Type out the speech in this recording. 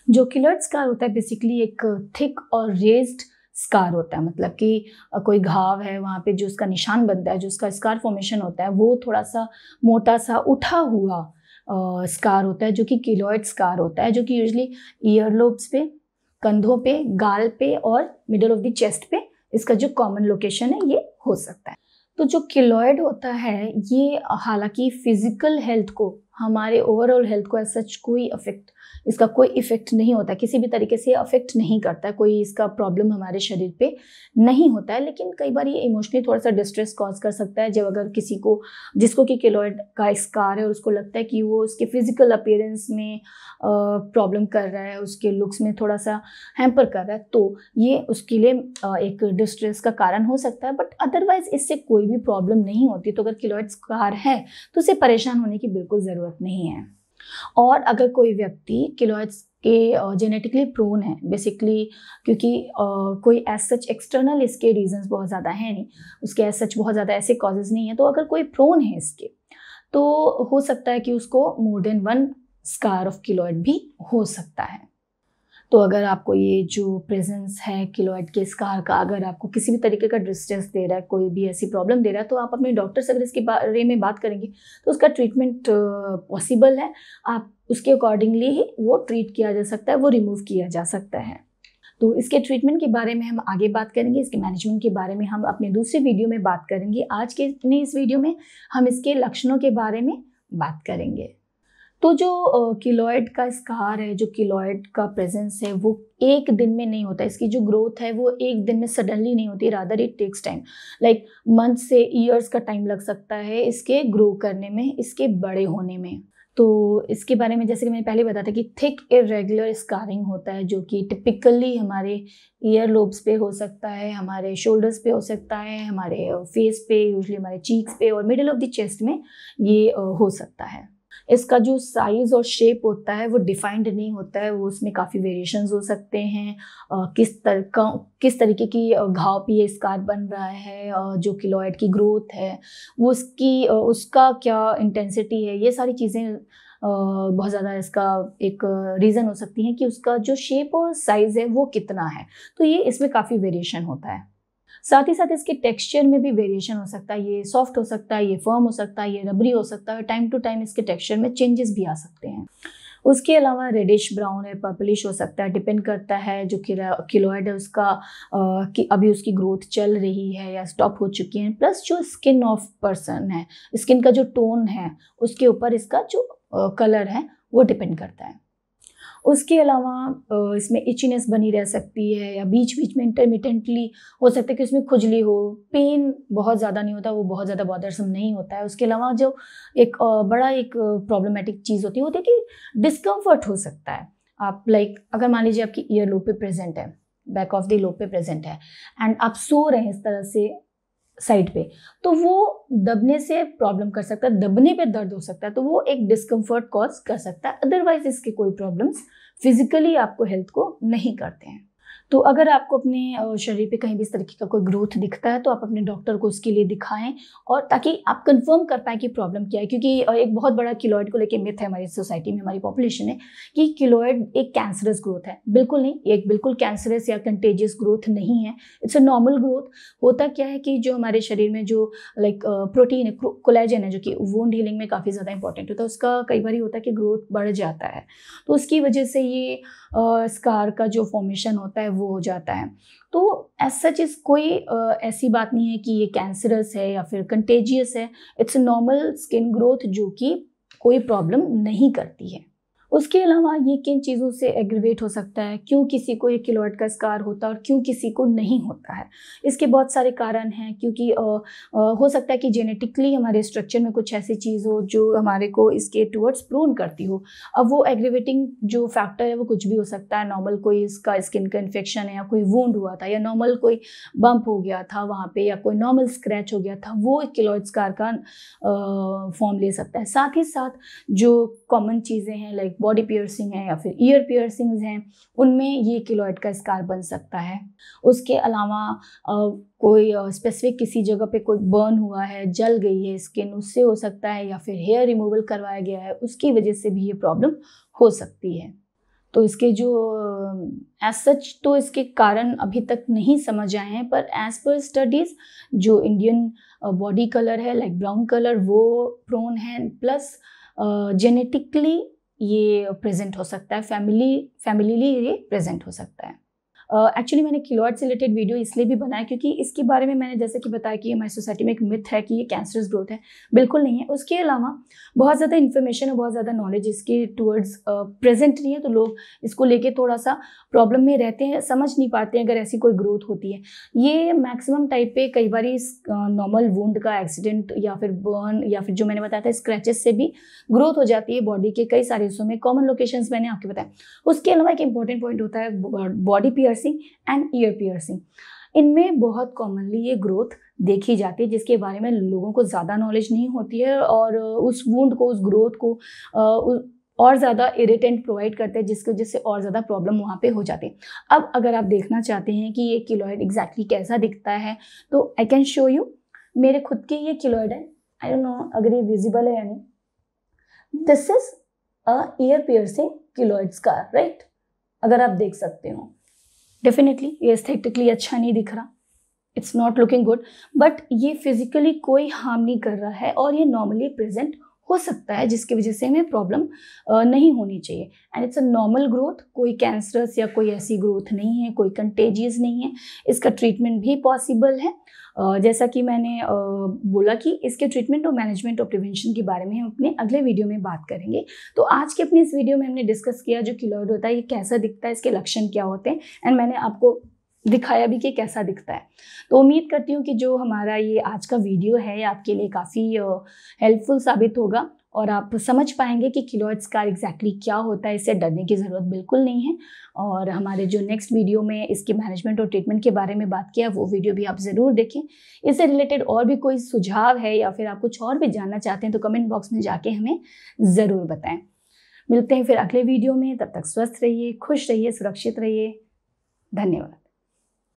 जो किलर्ड स्कार होता है बेसिकली एक थिक और रेज्ड स्कार होता है, मतलब कि कोई घाव है वहाँ पे जो उसका निशान बनता है, जो उसका स्कार फॉर्मेशन होता है वो थोड़ा सा मोटा सा उठा हुआ स्कार होता है, जो कि किलॉइड स्कार होता है, जो कि यूजली ईयर लोब्स पे, कंधों पे, गाल पे और मिडल ऑफ द चेस्ट पे इसका जो कॉमन लोकेशन है ये हो सकता है। तो जो किलॉइड होता है ये हालांकि फिजिकल हेल्थ को, हमारे ओवरऑल हेल्थ को एज सच इसका कोई इफेक्ट नहीं होता, किसी भी तरीके से अफेक्ट नहीं करता है, कोई इसका प्रॉब्लम हमारे शरीर पे नहीं होता है। लेकिन कई बार ये इमोशनली थोड़ा सा डिस्ट्रेस कॉज कर सकता है, जब अगर किसी को जिसको कि किलॉइड का स्कार है और उसको लगता है कि वो उसके फिजिकल अपीयरेंस में प्रॉब्लम कर रहा है, उसके लुक्स में थोड़ा सा हैम्पर कर रहा है, तो ये उसके लिए एक डिस्ट्रेस का कारण हो सकता है। बट अदरवाइज इससे कोई भी प्रॉब्लम नहीं होती। तो अगर किलॉइड स्कार है तो उसे परेशान होने की बिल्कुल ज़रूरत नहीं है। और अगर कोई व्यक्ति किलॉइड्स के जेनेटिकली प्रोन है बेसिकली, क्योंकि कोई एज सच एक्सटर्नल इसके रीजंस बहुत ज़्यादा हैं नहीं, उसके एज सच बहुत ज़्यादा ऐसे कॉजेज़ नहीं है, तो अगर कोई प्रोन है इसके तो हो सकता है कि उसको more than one scar of keloid भी हो सकता है। तो अगर आपको ये जो प्रेजेंस है किलॉइड के स्कार का, अगर आपको किसी भी तरीके का डिस्ट्रेस दे रहा है, कोई भी ऐसी प्रॉब्लम दे रहा है, तो आप अपने डॉक्टर से अगर इसके बारे में बात करेंगे तो उसका ट्रीटमेंट पॉसिबल है। आप उसके अकॉर्डिंगली ही वो ट्रीट किया जा सकता है, वो रिमूव किया जा सकता है। तो इसके ट्रीटमेंट के बारे में हम आगे बात करेंगे, इसके मैनेजमेंट के बारे में हम अपने दूसरे वीडियो में बात करेंगे। आज के अपने इस वीडियो में हम इसके लक्षणों के बारे में बात करेंगे। तो जो किलॉइड का स्कार है, जो किलॉइड का प्रेजेंस है, वो एक दिन में नहीं होता। इसकी जो ग्रोथ है वो एक दिन में सडनली नहीं होती, rather it takes time, like month से ईयर्स का टाइम लग सकता है इसके ग्रो करने में, इसके बड़े होने में। तो इसके बारे में जैसे कि मैंने पहले बताया था कि थिक इरेगुलर स्कारिंग होता है, जो कि टिपिकली हमारे ईयर लोब्स पे हो सकता है, हमारे शोल्डर्स पे हो सकता है, हमारे फेस पे, यूजुअली हमारे चीक्स पे और मिडिल ऑफ द चेस्ट में ये हो सकता है। इसका जो साइज और शेप होता है वो डिफाइंड नहीं होता है, वो उसमें काफ़ी वेरिएशंस हो सकते हैं। किस तरीके की घाव पे ये स्कार बन रहा है, जो किलॉइड की ग्रोथ है वो उसका क्या इंटेंसिटी है, ये सारी चीज़ें बहुत ज़्यादा इसका एक रीज़न हो सकती हैं कि उसका जो शेप और साइज़ है वो कितना है। तो ये इसमें काफ़ी वेरिएशन होता है। साथ ही साथ इसके टेक्सचर में भी वेरिएशन हो सकता है, ये सॉफ्ट हो सकता है, ये फर्म हो सकता है, ये रबरी हो सकता है, टाइम टू टाइम इसके टेक्सचर में चेंजेस भी आ सकते हैं। उसके अलावा रेडिश ब्राउन है, पर्पलिश हो सकता है, डिपेंड करता है जो किलॉइड है उसका कि अभी उसकी ग्रोथ चल रही है या स्टॉप हो चुकी है। प्लस जो स्किन ऑफ पर्सन है, स्किन का जो टोन है उसके ऊपर इसका जो कलर है वो डिपेंड करता है। उसके अलावा इसमें इचीनेस बनी रह सकती है, या बीच बीच में इंटरमिटेंटली हो सकता है कि उसमें खुजली हो, पेन बहुत ज़्यादा नहीं होता, वो बहुत ज़्यादा बॉदरसम नहीं होता है। उसके अलावा जो एक बड़ा एक प्रॉब्लमेटिक चीज़ होती है कि डिस्कम्फर्ट हो सकता है। आप लाइक अगर मान लीजिए आपकी ईयर लोब पे प्रेजेंट है, बैक ऑफ द लोब पे प्रेजेंट है एंड आप सो रहे हैं इस तरह से साइड पे, तो वो दबने से प्रॉब्लम कर सकता है, दबने पे दर्द हो सकता है, तो वो एक डिस्कम्फर्ट कॉज कर सकता है। अदरवाइज इसके कोई प्रॉब्लम्स फिजिकली आपको हेल्थ को नहीं करते हैं। तो अगर आपको अपने शरीर पे कहीं भी इस तरीके का कोई ग्रोथ दिखता है तो आप अपने डॉक्टर को उसके लिए दिखाएं, और ताकि आप कंफर्म कर पाएं कि प्रॉब्लम क्या है। क्योंकि एक बहुत बड़ा किलॉइड को लेके मिथ है हमारी सोसाइटी में, हमारी पॉपुलेशन है कि किलॉइड एक कैंसरस ग्रोथ है। बिल्कुल नहीं, एक बिल्कुल कैंसरस या कंटेजियस ग्रोथ नहीं है, इट्स अ नॉर्मल ग्रोथ। होता क्या है कि जो हमारे शरीर में जो लाइक प्रोटीन है, कोलेजन है, जो कि वुंड हीलिंग में काफ़ी ज़्यादा इंपॉर्टेंट होता है, उसका कई बार होता है कि ग्रोथ बढ़ जाता है, तो उसकी वजह से ये स्कार का जो फॉर्मेशन होता है वो हो जाता है। तो एज सच इस कोई ऐसी बात नहीं है कि ये कैंसरस है या फिर कंटेजियस है, इट्स नॉर्मल स्किन ग्रोथ जो कि कोई प्रॉब्लम नहीं करती है। उसके अलावा ये किन चीज़ों से एग्रीवेट हो सकता है, क्यों किसी को ये किलॉइड का स्कार होता है और क्यों किसी को नहीं होता है, इसके बहुत सारे कारण हैं। क्योंकि हो सकता है कि जेनेटिकली हमारे स्ट्रक्चर में कुछ ऐसी चीज़ हो जो हमारे को इसके टुवर्ड्स प्रोन करती हो। अब वो एग्रीवेटिंग जो फैक्टर है वो कुछ भी हो सकता है। नॉर्मल कोई इसका स्किन का इन्फेक्शन है, या कोई वुंड हुआ था, या नॉर्मल कोई बम्प हो गया था वहाँ पे, या कोई नॉर्मल स्क्रैच हो गया था, वो किलॉइड स्कार का फॉर्म ले सकता है। साथ ही साथ जो कॉमन चीज़ें हैं लाइक बॉडी पियर्सिंग है या फिर ईयर पियर्सिंग्स हैं, उनमें ये किलॉइड का स्कार बन सकता है। उसके अलावा कोई स्पेसिफिक किसी जगह पे कोई बर्न हुआ है, जल गई है स्किन, उससे हो सकता है, या फिर हेयर रिमूवल करवाया गया है, उसकी वजह से भी ये प्रॉब्लम हो सकती है। तो इसके जो एज सच तो इसके कारण अभी तक नहीं समझ आए हैं, पर एज पर स्टडीज़ जो इंडियन बॉडी कलर है लाइक ब्राउन कलर वो प्रोन है, प्लस जेनेटिकली ये प्रेजेंट हो सकता है, फैमिलीली ये प्रेजेंट हो सकता है। एक्चुअली मैंने किलॉइड से रिलेटेड वीडियो इसलिए भी बनाया क्योंकि इसके बारे में मैंने जैसे कि बताया कि हमारी सोसाइटी में एक मिथ है कि ये कैंसरस ग्रोथ है, बिल्कुल नहीं है। उसके अलावा बहुत ज़्यादा इन्फॉर्मेशन और बहुत ज़्यादा नॉलेज इसके टूवर्ड्स प्रेजेंट नहीं है, तो लोग इसको लेके थोड़ा सा प्रॉब्लम में रहते हैं, समझ नहीं पाते हैं अगर ऐसी कोई ग्रोथ होती है। ये मैक्सिमम टाइप पे कई बार नॉर्मल वुंड का एक्सीडेंट या फिर बर्न या फिर जो मैंने बताया था स्क्रैचेस से भी ग्रोथ हो जाती है बॉडी के कई सारे हिस्सों में। कॉमन लोकेशंस मैंने आपको बताया। उसके अलावा एक इंपॉर्टेंट पॉइंट होता है body piercing and year piercing. इनमें बहुत कॉमनली ये ग्रोथ देखी जाती है जिसके बारे में लोगों को ज़्यादा नॉलेज नहीं होती है और उस वुंड को, उस ग्रोथ को और ज़्यादा इरिटेंट प्रोवाइड करते हैं जिसकी वजह से और ज़्यादा प्रॉब्लम वहाँ पे हो जाती है। अब अगर आप देखना चाहते हैं कि ये किलॉइड एग्जैक्टली कैसा दिखता है तो आई कैन शो यू। मेरे खुद के ये किलॉइड है, आई डोंट नो अगर ये विजिबल है या नहीं। This is a year piercing keloid scar, right? अगर आप देख सकते हो डेफिनेटली ये एस्थेटिकली अच्छा नहीं दिख रहा, it's not looking good, but ये फिजिकली कोई हार्म नहीं कर रहा है और ये नॉर्मली प्रेजेंट हो सकता है जिसकी वजह से हमें प्रॉब्लम नहीं होनी चाहिए। And it's a normal growth, कोई कैंसरस या कोई ऐसी ग्रोथ नहीं है, कोई कंटेजियस नहीं है। इसका ट्रीटमेंट भी पॉसिबल है। जैसा कि मैंने बोला कि इसके ट्रीटमेंट और मैनेजमेंट और प्रिवेंशन के बारे में हम अपने अगले वीडियो में बात करेंगे। तो आज के अपने इस वीडियो में हमने डिस्कस किया जो किलॉइड होता है ये कैसा दिखता है, इसके लक्षण क्या होते हैं, एंड मैंने आपको दिखाया भी कि कैसा दिखता है। तो उम्मीद करती हूँ कि जो हमारा ये आज का वीडियो है आपके लिए काफ़ी हेल्पफुल साबित होगा और आप समझ पाएंगे कि किलॉइड स्कार एग्जैक्टली क्या होता है। इससे डरने की ज़रूरत बिल्कुल नहीं है। और हमारे जो नेक्स्ट वीडियो में इसके मैनेजमेंट और ट्रीटमेंट के बारे में बात किया वो वीडियो भी आप ज़रूर देखें। इससे रिलेटेड और भी कोई सुझाव है या फिर आप कुछ और भी जानना चाहते हैं तो कमेंट बॉक्स में जाके हमें ज़रूर बताएं। मिलते हैं फिर अगले वीडियो में, तब तक स्वस्थ रहिए, खुश रहिए, सुरक्षित रहिए। धन्यवाद।